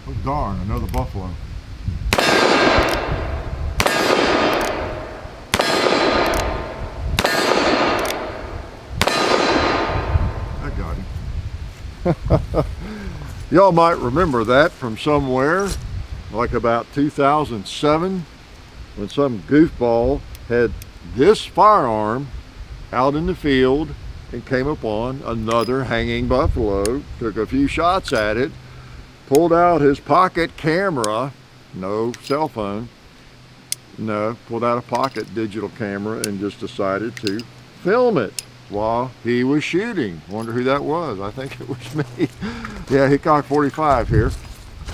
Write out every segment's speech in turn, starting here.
Oh darn, another buffalo. I got him. Y'all might remember that from somewhere, like about 2007, when some goofball had this firearm out in the field and came upon another hanging buffalo, took a few shots at it, pulled out his pocket camera, no cell phone, no, pulled out a pocket digital camera and just decided to film it while he was shooting. Wonder who that was. I think it was me. Yeah, Hickok 45 here,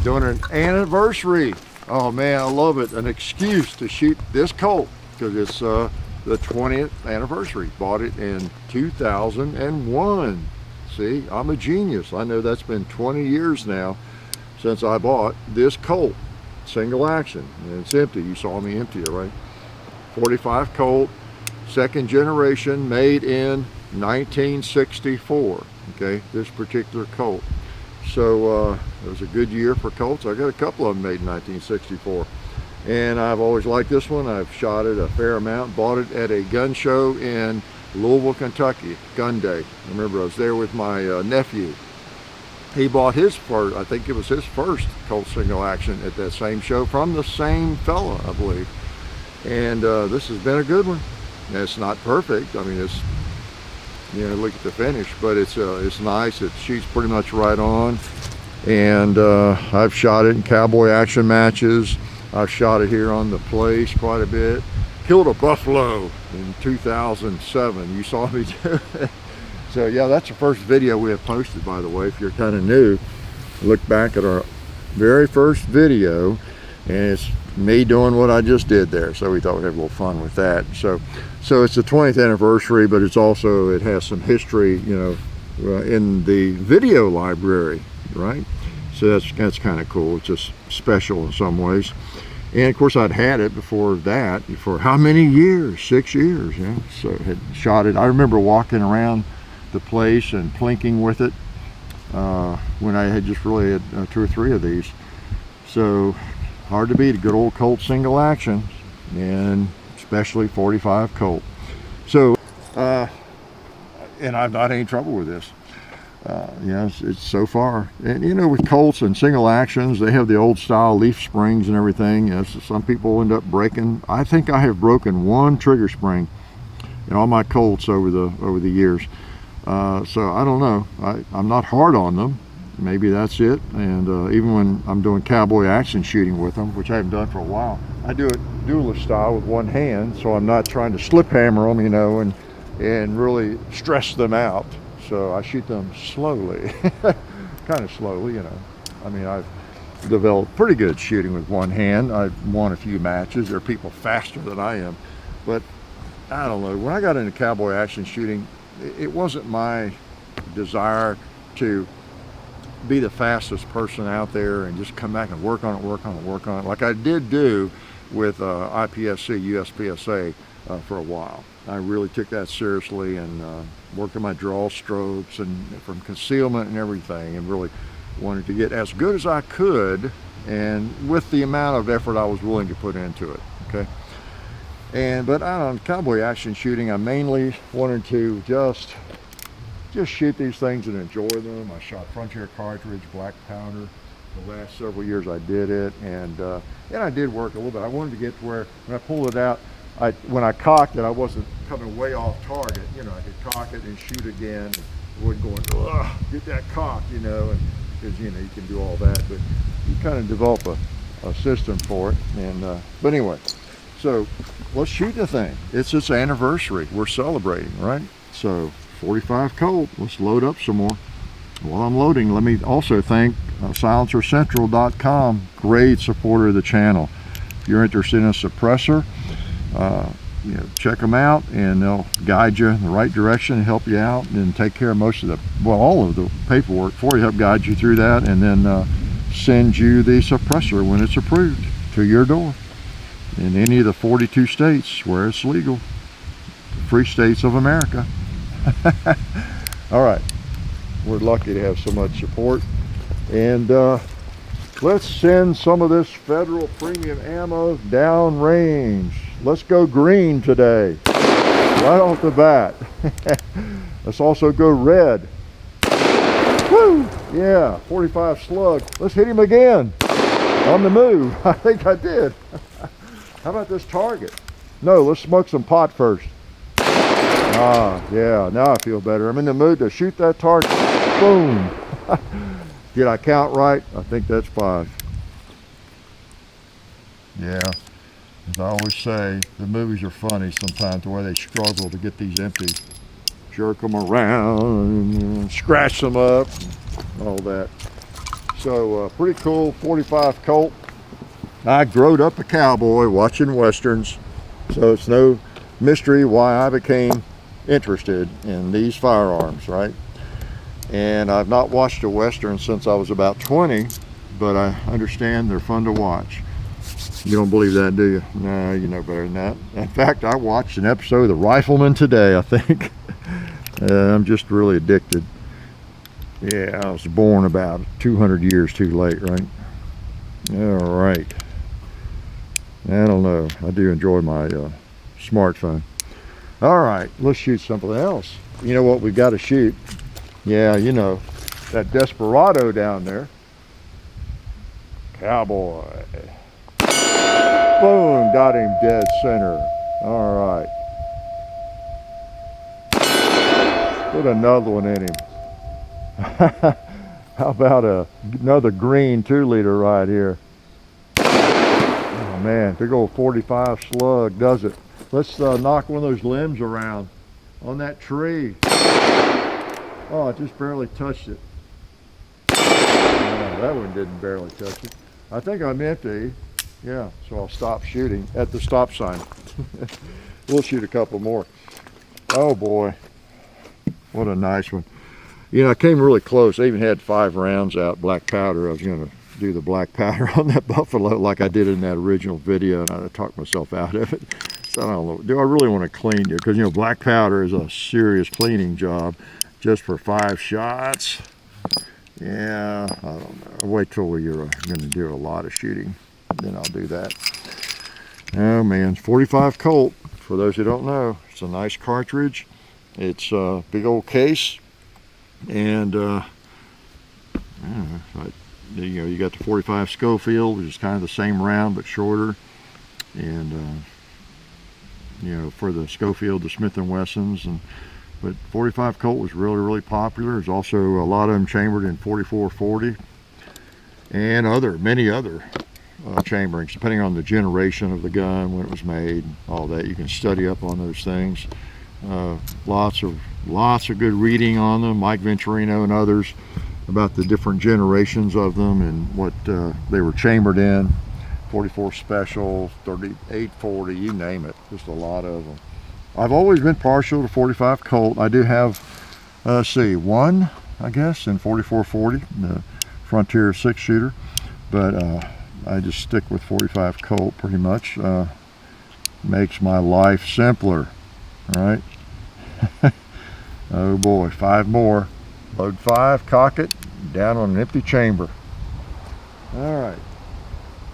doing an anniversary. Oh man, I love it. An excuse to shoot this Colt because it's the 20th anniversary. Bought it in 2001. See, I'm a genius. I know that's been 20 years now since I bought this Colt, single action, and it's empty. You saw me empty it, right? 45 Colt, second generation, made in 1964. Okay, this particular Colt. So it was a good year for Colts. I got a couple of them made in 1964, and I've always liked this one. I've shot it a fair amount. Bought it at a gun show in Louisville, Kentucky, Gun Day. I remember I was there with my nephew. He bought his first, I think it was his first Colt single action at that same show from the same fella, I believe. And this has been a good one. And it's not perfect. I mean, it's, you know, look at the finish, but it's nice. It shoots pretty much right on. And I've shot it in cowboy action matches. I've shot it here on the place quite a bit. Killed a buffalo in 2007. You saw me do it. So yeah, that's the first video we have posted, by the way. If you're kind of new, look back at our very first video, and it's me doing what I just did there. So we thought we'd have a little fun with that. So it's the 20th anniversary, but it's also, it has some history, you know, in the video library, right? So that's kind of cool. It's just special in some ways. And of course, I'd had it before that for how many years? 6 years, yeah. So had shot it. I remember walking around the place and plinking with it when I had just really had 2 or 3 of these. So hard to beat a good old Colt single action, and especially 45 Colt. So and I've not had any trouble with this. You know, it's so far, and you know, with Colts and single actions, they have the old style leaf springs and everything. You know, so some people end up breaking. I think I have broken 1 trigger spring in all my Colts over the years. So I don't know. I'm not hard on them. Maybe that's it. And even when I'm doing cowboy action shooting with them, which I haven't done for a while, I do it duelist style with one hand, so I'm not trying to slip hammer them, you know, and really stress them out. So I shoot them slowly, kind of slowly, you know. I mean, I've developed pretty good shooting with one hand. I've won a few matches. There are people faster than I am, but I don't know. When I got into cowboy action shooting, it wasn't my desire to be the fastest person out there and just come back and work on it like I did do with IPSC, USPSA for a while. I really took that seriously and worked on my draw strokes and from concealment and everything, and really wanted to get as good as I could, and with the amount of effort I was willing to put into it. Okay. But on cowboy action shooting, I mainly wanted to just shoot these things and enjoy them. I shot Frontier cartridge, black powder. The last several years I did it, and I did work a little bit. I wanted to get to where when I pulled it out, when I cocked it, I wasn't coming way off target. You know, I could cock it and shoot again. And would going, ugh, get that cock, you know, and because you know you can do all that, but you kind of develop a system for it. And but anyway, so let's shoot the thing. It's its anniversary. We're celebrating, right? So 45 Colt. Let's load up some more. While I'm loading, let me also thank SilencerCentral.com, great supporter of the channel. If you're interested in a suppressor, you know, check them out, and they'll guide you in the right direction and help you out and take care of most of the, well, all of the paperwork for you, help guide you through that, and then send you the suppressor when it's approved to your door in any of the 42 states where it's legal, free states of America. All right, we're lucky to have so much support, and Let's send some of this federal premium ammo down range. Let's go green today, right off the bat. Let's also go red. Woo! Yeah, 45 slug. Let's hit him again. On the move. I think I did. How about this target? No, let's smoke some pot first. Ah, yeah, now I feel better. I'm in the mood to shoot that target. Boom. Did I count right? I think that's 5. Yeah, as I always say, the movies are funny sometimes, the way they struggle to get these empty. Jerk them around, scratch them up, all that. So pretty cool 45 Colt. I growed up a cowboy watching westerns, so it's no mystery why I became interested in these firearms, right? And I've not watched a western since I was about 20, but I understand they're fun to watch. You don't believe that, do you? No, you know better than that. In fact, I watched an episode of The Rifleman today, I think. I'm just really addicted. Yeah, I was born about 200 years too late, right? All right. I don't know. I do enjoy my smartphone. All right, let's shoot something else. You know what we've got to shoot? Yeah, you know, that Desperado down there. Cowboy. Boom, got him dead center. All right. Put another one in him. How about another green 2-liter right here? Oh man, big old 45 slug does it. Let's knock one of those limbs around on that tree. Oh, it just barely touched it. Oh, that one didn't barely touch it. I think I'm empty. Yeah, so I'll stop shooting at the stop sign. We'll shoot a couple more. Oh boy, what a nice one. You know, I came really close. I even had 5 rounds out, black powder. I was going to do the black powder on that buffalo like I did in that original video, and I talked myself out of it. So I don't know, do I really want to clean it? Because, you know, black powder is a serious cleaning job just for 5 shots. Yeah, I don't know. Wait till you're going to do a lot of shooting. Then I'll do that. Oh man, 45 Colt, for those who don't know. It's a nice cartridge. It's a big old case. And you know, you got the 45 Schofield, which is kind of the same round but shorter. And you know, for the Schofield, the Smith & Wessons, but 45 Colt was really popular. There's also a lot of them chambered in 44-40 and many other chamberings, depending on the generation of the gun, when it was made, all that. You can study up on those things. Lots of good reading on them, Mike Venturino and others, about the different generations of them and what they were chambered in. 44 Special, 38-40, you name it, just a lot of them. I've always been partial to 45 Colt. I do have, let's see, one, I guess, in 44-40, the Frontier 6-shooter, but I just stick with 45 Colt pretty much. Makes my life simpler, right? Oh boy, 5 more. Load 5, cock it, down on an empty chamber. All right.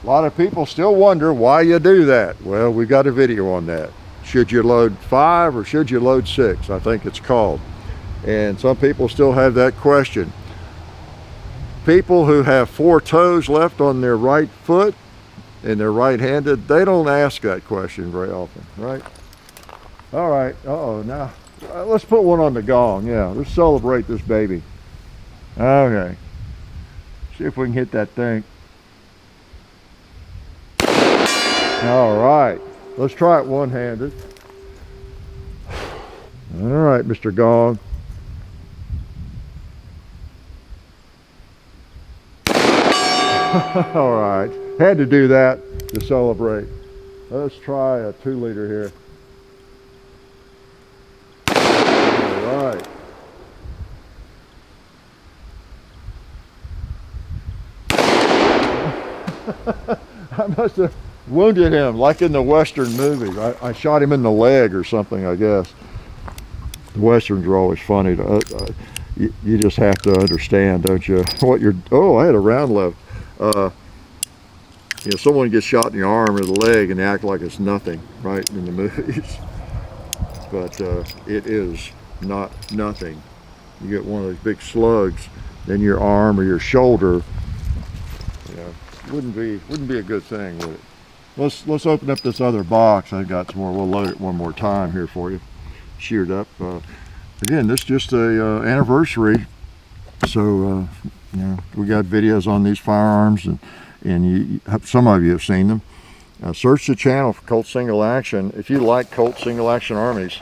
A lot of people still wonder why you do that. Well, we got a video on that. Should you load 5 or should you load 6? I think it's called. And some people still have that question. People who have 4 toes left on their right foot and they're right-handed, they don't ask that question very often, right? All right, now let's put one on the gong. Yeah, let's celebrate this baby. Okay, see if we can hit that thing. All right, let's try it one-handed. All right, Mr. Gong. All right, had to do that to celebrate. Let's try a 2-liter here. All right. I must have wounded him like in the Western movies. I shot him in the leg or something, I guess. The Westerns are always funny. You just have to understand, don't you? Oh, I had a round left. You know, someone gets shot in the arm or the leg and they act like it's nothing, right, in the movies. But it is not nothing. You get one of those big slugs in your arm or your shoulder, you know, wouldn't be a good thing, would it? Let's open up this other box. I've got some more. We'll load it one more time here for you. Sheared up. Again, this is just a anniversary. So you know, we got videos on these firearms, and some of you have seen them. Search the channel for Colt Single Action. If you like Colt Single Action Armies,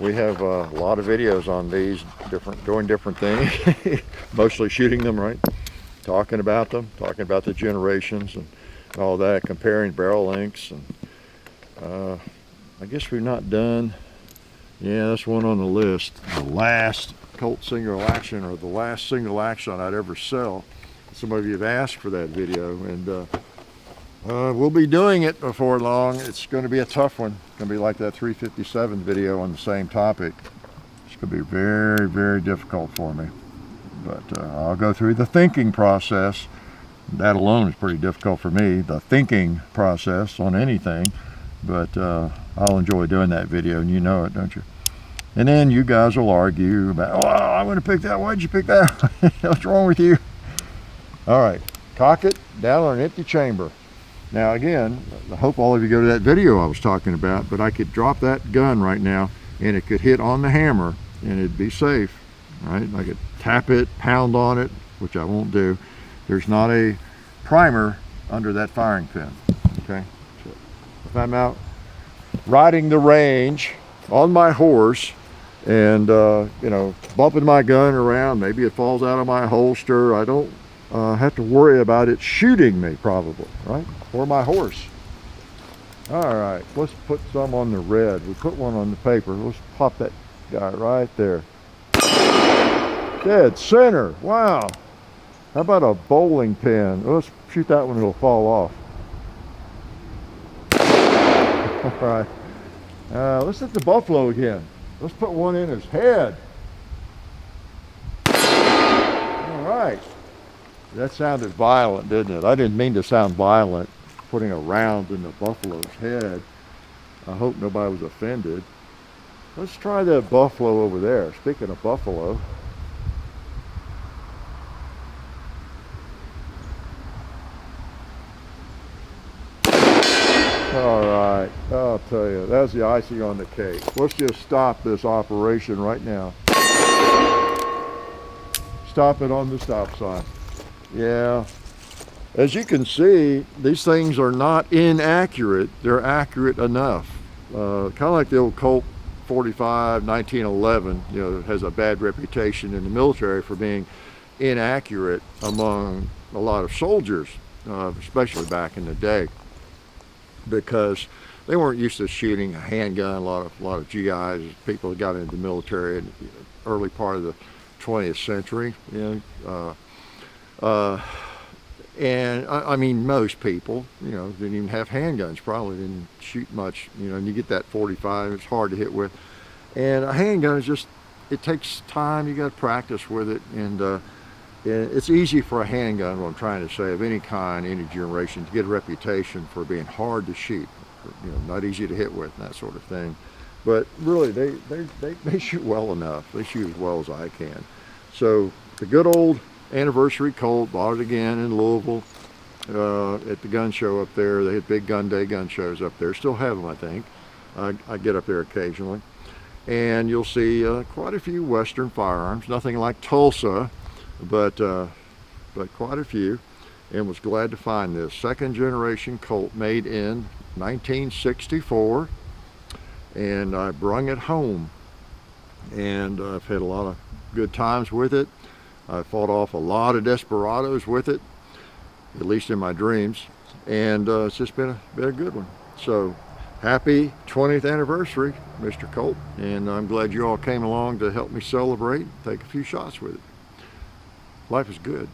we have a lot of videos on these, doing different things, mostly shooting them, right? Talking about them, talking about the generations and all that, comparing barrel lengths, and I guess we've not done. Yeah, that's one on the list. The last Colt Single Action, or the last single action I'd ever sell. Some of you have asked for that video, and we'll be doing it before long. It's going to be a tough one. It's going to be like that 357 video on the same topic. It's going to be very, very difficult for me. But I'll go through the thinking process. That alone is pretty difficult for me, the thinking process on anything. But I'll enjoy doing that video, and you know it, don't you? And then you guys will argue about, oh, I want to pick that. Why'd you pick that? What's wrong with you? All right, cock it down on an empty chamber. Now again, I hope all of you go to that video I was talking about, but I could drop that gun right now and it could hit on the hammer and it'd be safe, right? I could tap it, pound on it, which I won't do. There's not a primer under that firing pin, okay? So if I'm out riding the range on my horse and, you know, bumping my gun around, maybe it falls out of my holster, I don't have to worry about it shooting me, probably, right? Or my horse. All right, let's put some on the red. We put one on the paper. Let's pop that guy right there. Dead center. Wow. How about a bowling pin? Let's shoot that one, it'll fall off. All right. Let's hit the buffalo again. Let's put one in his head. All right. That sounded violent, didn't it? I didn't mean to sound violent, putting a round in the buffalo's head. I hope nobody was offended. Let's try that buffalo over there. Speaking of buffalo. All right, I'll tell you, that's the icing on the cake. Let's just stop this operation right now. Stop it on the stop sign. Yeah, as you can see, these things are not inaccurate. They're accurate enough. Kind of like the old Colt 45 1911, you know, has a bad reputation in the military for being inaccurate among a lot of soldiers, especially back in the day, because they weren't used to shooting a handgun. A lot of GIs, people that got into the military in the early part of the 20th century, you know, and I mean, most people, you know, didn't even have handguns, probably didn't shoot much, you know, and you get that 45, it's hard to hit with. And a handgun is just, it takes time, you got to practice with it, and it's easy for a handgun, what I'm trying to say, of any kind, any generation, to get a reputation for being hard to shoot, you know, not easy to hit with, and that sort of thing. But really, they shoot well enough. They shoot as well as I can. So the good old anniversary Colt, bought it again in Louisville at the gun show up there. They had big gun day gun shows up there. Still have them, I think. I get up there occasionally. And you'll see quite a few Western firearms. Nothing like Tulsa, but quite a few. And was glad to find this second generation Colt made in 1964. And I brung it home. And I've had a lot of good times with it. I fought off a lot of desperados with it, at least in my dreams, and it's just been a good one. So happy 20th anniversary, Mr. Colt, and I'm glad you all came along to help me celebrate, take a few shots with it. Life is good.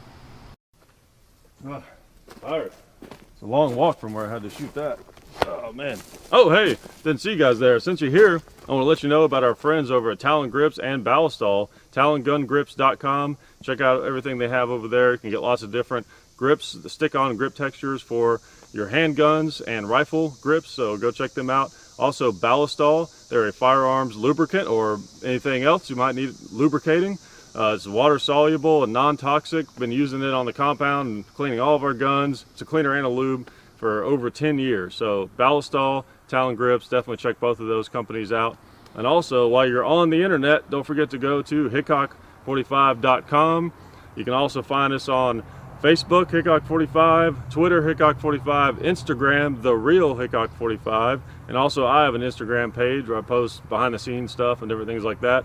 Tired. It's a long walk from where I had to shoot that. Oh man. Oh hey, didn't see you guys there. Since you're here, I want to let you know about our friends over at Talon Grips and Ballistol, talongungrips.com. Check out everything they have over there. You can get lots of different grips, the stick-on grip textures for your handguns and rifle grips, so go check them out. Also Ballistol, they're a firearms lubricant or anything else you might need lubricating. It's water soluble and non-toxic. Been using it on the compound and cleaning all of our guns. It's a cleaner and a lube for over 10 years. So Ballistol, Talon Grips, definitely check both of those companies out. And also, while you're on the internet, don't forget to go to hickok45.com. You can also find us on Facebook, Hickok45, Twitter, Hickok45, Instagram, The Real Hickok45, and also I have an Instagram page where I post behind the scenes stuff and different things like that.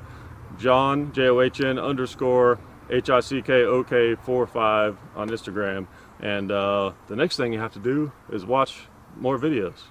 John, JOHN_HICKOK45 on Instagram. And the next thing you have to do is watch more videos.